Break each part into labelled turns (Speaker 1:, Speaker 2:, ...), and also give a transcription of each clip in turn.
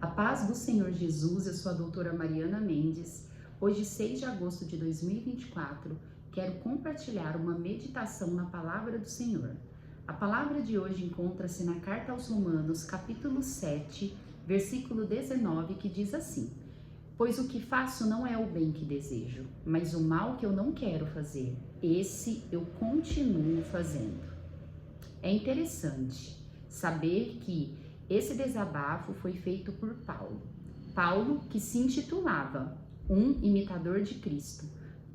Speaker 1: A paz do Senhor Jesus, eu sou a doutora Mariana Mendes. Hoje, 6 de agosto de 2024, quero compartilhar uma meditação na palavra do Senhor. A palavra de hoje encontra-se na carta aos Romanos, capítulo 7, versículo 19, que diz assim: Pois o que faço não é o bem que desejo, mas o mal que eu não quero fazer, esse eu continuo fazendo. É interessante saber que esse desabafo foi feito por Paulo. Paulo, que se intitulava um imitador de Cristo.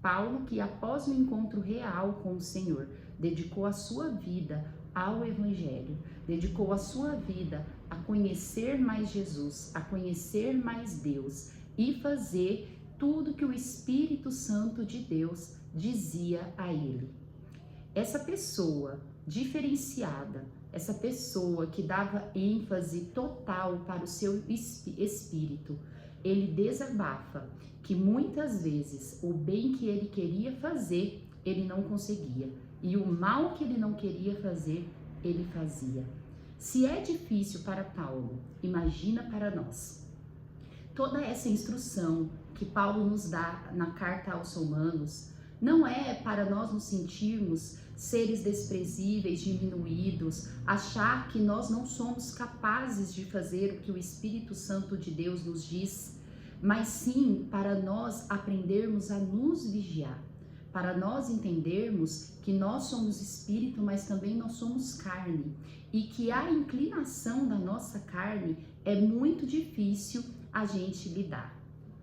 Speaker 1: Paulo, que após o encontro real com o Senhor, dedicou a sua vida ao Evangelho, dedicou a sua vida a conhecer mais Jesus, a conhecer mais Deus e fazer tudo que o Espírito Santo de Deus dizia a ele. Essa pessoa diferenciada, essa pessoa que dava ênfase total para o seu espírito, ele desabafa que muitas vezes o bem que ele queria fazer, ele não conseguia, e o mal que ele não queria fazer, ele fazia. Se é difícil para Paulo, imagina para nós. Toda essa instrução que Paulo nos dá na carta aos Romanos não é para nós nos sentirmos seres desprezíveis, diminuídos, achar que nós não somos capazes de fazer o que o Espírito Santo de Deus nos diz, mas sim para nós aprendermos a nos vigiar, para nós entendermos que nós somos espírito, mas também nós somos carne, e que a inclinação da nossa carne é muito difícil a gente lidar.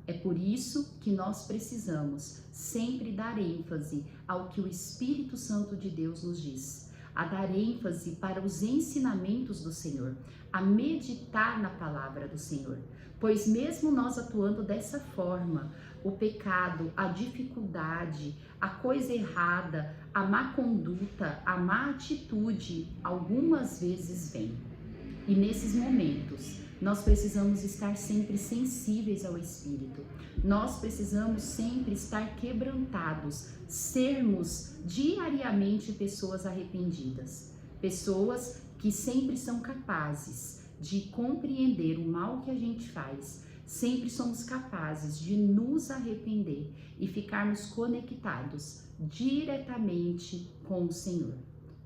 Speaker 1: É por isso que nós precisamos sempre dar ênfase ao que o Espírito Santo de Deus nos diz, a dar ênfase para os ensinamentos do Senhor, a meditar na palavra do Senhor. Pois mesmo nós atuando dessa forma, o pecado, a dificuldade, a coisa errada, a má conduta, a má atitude, algumas vezes vem. E nesses momentos, nós precisamos estar sempre sensíveis ao Espírito. Nós precisamos sempre estar quebrantados, sermos diariamente pessoas arrependidas. Pessoas que sempre são capazes de compreender o mal que a gente faz. Sempre somos capazes de nos arrepender e ficarmos conectados diretamente com o Senhor.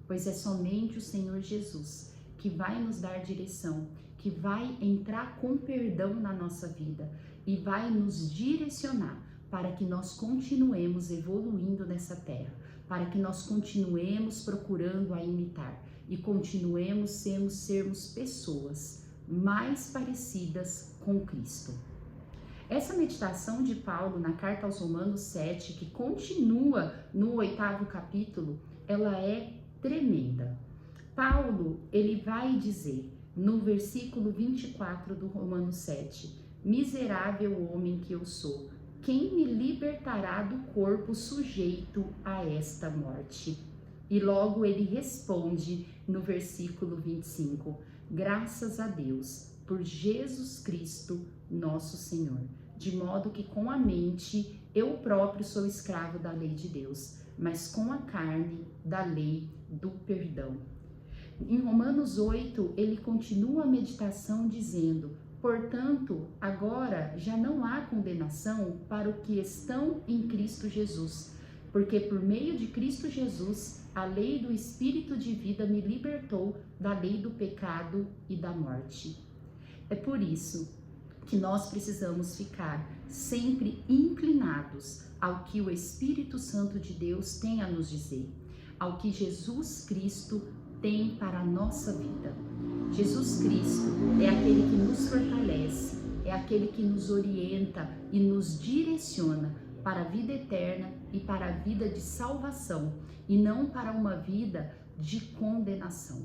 Speaker 1: Pois é somente o Senhor Jesus que vai nos dar direção, que vai entrar com perdão na nossa vida e vai nos direcionar para que nós continuemos evoluindo nessa terra, para que nós continuemos procurando a imitar e continuemos sermos pessoas mais parecidas com Cristo. Essa meditação de Paulo na carta aos Romanos 7, que continua no 8º capítulo, ela é tremenda. Paulo, ele vai dizer no versículo 24 do Romanos 7, miserável homem que eu sou, quem me libertará do corpo sujeito a esta morte? E logo ele responde no versículo 25, graças a Deus por Jesus Cristo, nosso Senhor, de modo que com a mente eu próprio sou escravo da lei de Deus, mas com a carne da lei do perdão. Em Romanos 8, ele continua a meditação dizendo, portanto, agora já não há condenação para os que estão em Cristo Jesus, porque por meio de Cristo Jesus, a lei do Espírito de vida me libertou da lei do pecado e da morte. É por isso que nós precisamos ficar sempre inclinados ao que o Espírito Santo de Deus tem a nos dizer, ao que Jesus Cristo tem para a nossa vida. Jesus Cristo é aquele que nos fortalece, é aquele que nos orienta e nos direciona para a vida eterna e para a vida de salvação e não para uma vida de condenação.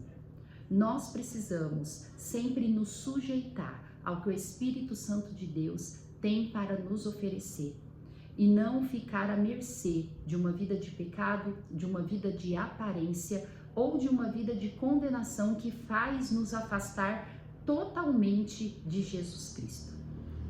Speaker 1: Nós precisamos sempre nos sujeitar ao que o Espírito Santo de Deus tem para nos oferecer e não ficar à mercê de uma vida de pecado, de uma vida de aparência ou de uma vida de condenação que faz nos afastar totalmente de Jesus Cristo.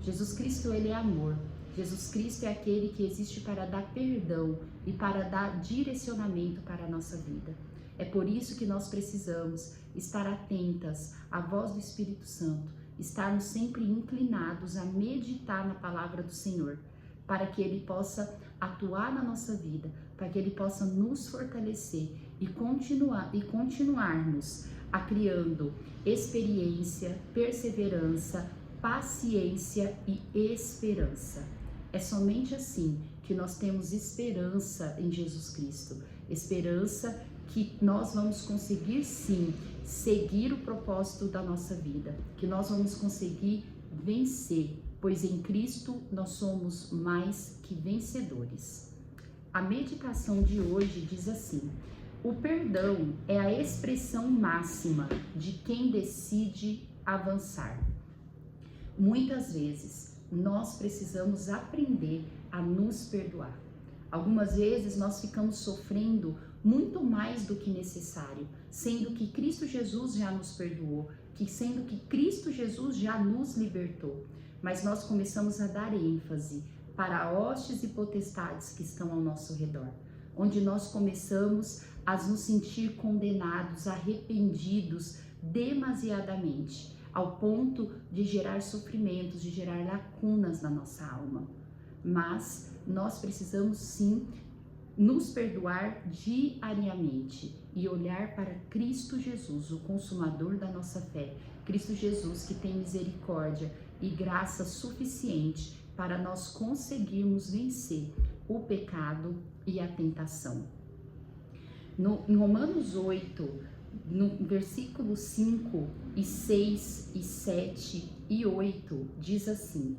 Speaker 1: Jesus Cristo, ele é amor. Jesus Cristo é aquele que existe para dar perdão e para dar direcionamento para a nossa vida. É por isso que nós precisamos estar atentas à voz do Espírito Santo estarmos sempre inclinados a meditar na palavra do Senhor, para que Ele possa atuar na nossa vida, para que Ele possa nos fortalecer e continuarmos a criando experiência, perseverança, paciência e esperança. É somente assim que nós temos esperança em Jesus Cristo, esperança que nós vamos conseguir sim seguir o propósito da nossa vida, que nós vamos conseguir vencer, pois em Cristo nós somos mais que vencedores. A meditação de hoje diz assim: o perdão é a expressão máxima de quem decide avançar. Muitas vezes nós precisamos aprender a nos perdoar. Algumas vezes nós ficamos sofrendo muito mais do que necessário, sendo que Cristo Jesus já nos perdoou, sendo que Cristo Jesus já nos libertou. Mas nós começamos a dar ênfase para hostes e potestades que estão ao nosso redor, onde nós começamos a nos sentir condenados, arrependidos demasiadamente, ao ponto de gerar sofrimentos, de gerar lacunas na nossa alma. Mas nós precisamos sim nos perdoar diariamente e olhar para Cristo Jesus, o consumador da nossa fé. Cristo Jesus que tem misericórdia e graça suficiente para nós conseguirmos vencer o pecado e a tentação. Em Romanos 8, no versículo 5 e 6 e 7 e 8, diz assim: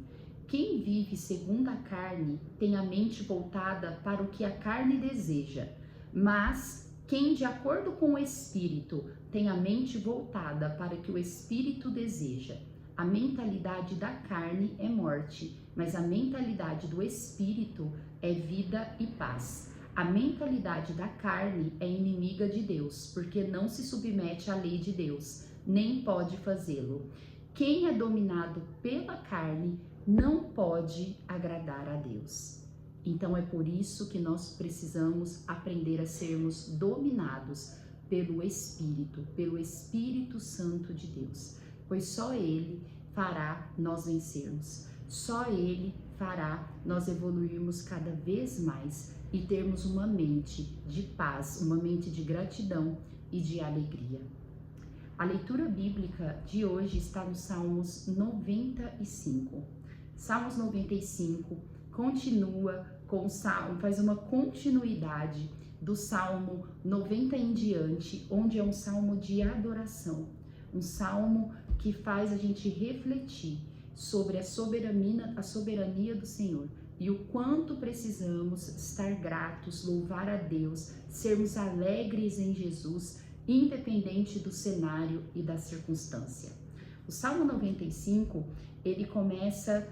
Speaker 1: quem vive segundo a carne tem a mente voltada para o que a carne deseja, mas quem de acordo com o Espírito tem a mente voltada para o que o Espírito deseja. A mentalidade da carne é morte, mas a mentalidade do Espírito é vida e paz. A mentalidade da carne é inimiga de Deus, porque não se submete à lei de Deus, nem pode fazê-lo. Quem é dominado pela carne não pode agradar a Deus. Então é por isso que nós precisamos aprender a sermos dominados pelo Espírito Santo de Deus, pois só Ele fará nós vencermos, só Ele fará nós evoluirmos cada vez mais e termos uma mente de paz, uma mente de gratidão e de alegria. A leitura bíblica de hoje está no Salmos 95. Salmos 95 continua com o Salmo, faz uma continuidade do Salmo 90 em diante, onde é um salmo de adoração, um salmo que faz a gente refletir sobre a soberania do Senhor e o quanto precisamos estar gratos, louvar a Deus, sermos alegres em Jesus, independente do cenário e da circunstância. O Salmo 95, ele começa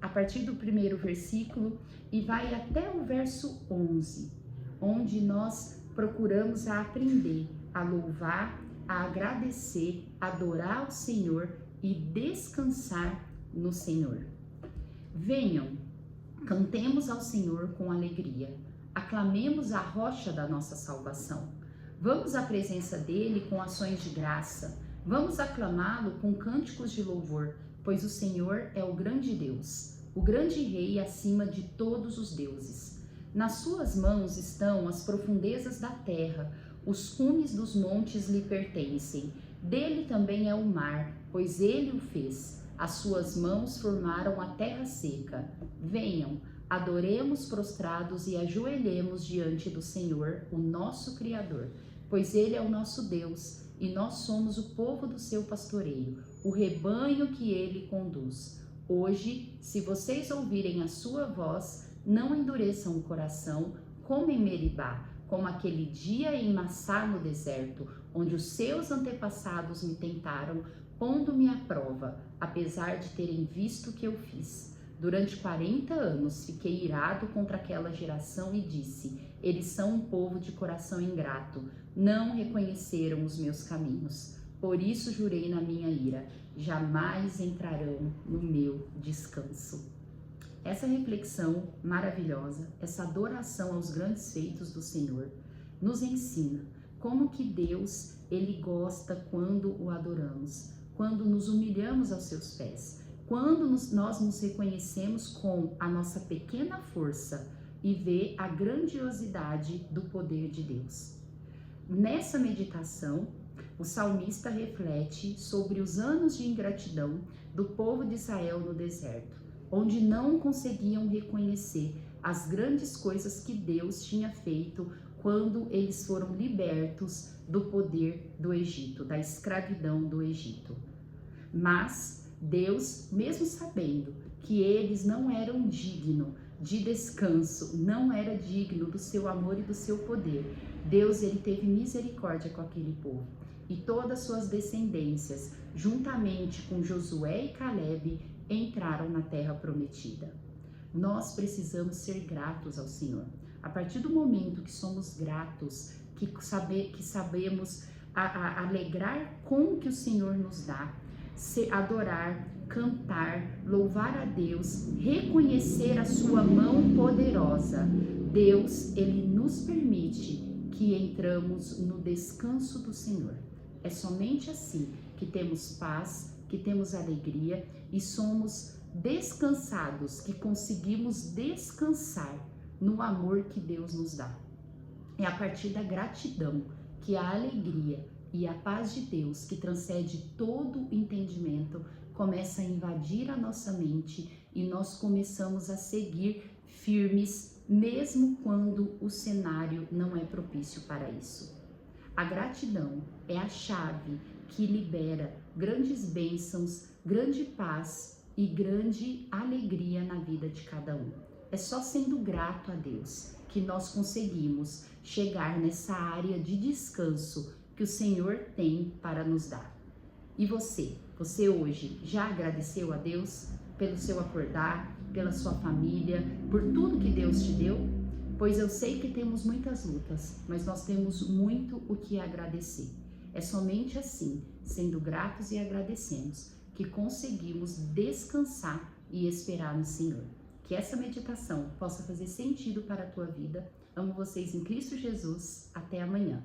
Speaker 1: a partir do primeiro versículo e vai até o verso 11, onde nós procuramos aprender a louvar, a agradecer, adorar o Senhor e descansar no Senhor. Venham, cantemos ao Senhor com alegria, aclamemos a rocha da nossa salvação. Vamos à presença dele com ações de graça, vamos aclamá-lo com cânticos de louvor, pois o Senhor é o grande Deus, o grande Rei acima de todos os deuses. Nas suas mãos estão as profundezas da terra, os cumes dos montes lhe pertencem. Dele também é o mar, pois ele o fez. As suas mãos formaram a terra seca. Venham, adoremos prostrados e ajoelhemos diante do Senhor, o nosso Criador, pois ele é o nosso Deus e nós somos o povo do seu pastoreio, o rebanho que ele conduz. Hoje, se vocês ouvirem a sua voz, não endureçam o coração como em Meribá, como aquele dia em Massá no deserto, onde os seus antepassados me tentaram, pondo-me à prova, apesar de terem visto o que eu fiz. Durante 40 anos fiquei irado contra aquela geração e disse: eles são um povo de coração ingrato, não reconheceram os meus caminhos. Por isso jurei na minha ira, jamais entrarão no meu descanso. Essa reflexão maravilhosa, essa adoração aos grandes feitos do Senhor, nos ensina como que Deus, ele gosta quando o adoramos, quando nos humilhamos aos seus pés, quando nós nos reconhecemos com a nossa pequena força e vê a grandiosidade do poder de Deus. Nessa meditação, o salmista reflete sobre os anos de ingratidão do povo de Israel no deserto, onde não conseguiam reconhecer as grandes coisas que Deus tinha feito quando eles foram libertos do poder do Egito, da escravidão do Egito. Mas Deus, mesmo sabendo que eles não eram dignos de descanso, não era digno do seu amor e do seu poder, Deus ele teve misericórdia com aquele povo. E todas suas descendências, juntamente com Josué e Calebe, entraram na terra prometida. Nós precisamos ser gratos ao Senhor. A partir do momento que somos gratos, que sabemos alegrar com o que o Senhor nos dá, adorar, cantar, louvar a Deus, reconhecer a sua mão poderosa, Deus, ele nos permite que entramos no descanso do Senhor. É somente assim que temos paz, que temos alegria e somos descansados, que conseguimos descansar no amor que Deus nos dá. É a partir da gratidão que a alegria e a paz de Deus, que transcende todo entendimento, começa a invadir a nossa mente e nós começamos a seguir firmes, mesmo quando o cenário não é propício para isso. A gratidão é a chave que libera grandes bênçãos, grande paz e grande alegria na vida de cada um. É só sendo grato a Deus que nós conseguimos chegar nessa área de descanso que o Senhor tem para nos dar. E você hoje já agradeceu a Deus pelo seu acordar, pela sua família, por tudo que Deus te deu? Pois eu sei que temos muitas lutas, mas nós temos muito o que agradecer. É somente assim, sendo gratos e agradecemos, que conseguimos descansar e esperar no Senhor. Que essa meditação possa fazer sentido para a tua vida. Amo vocês em Cristo Jesus. Até amanhã.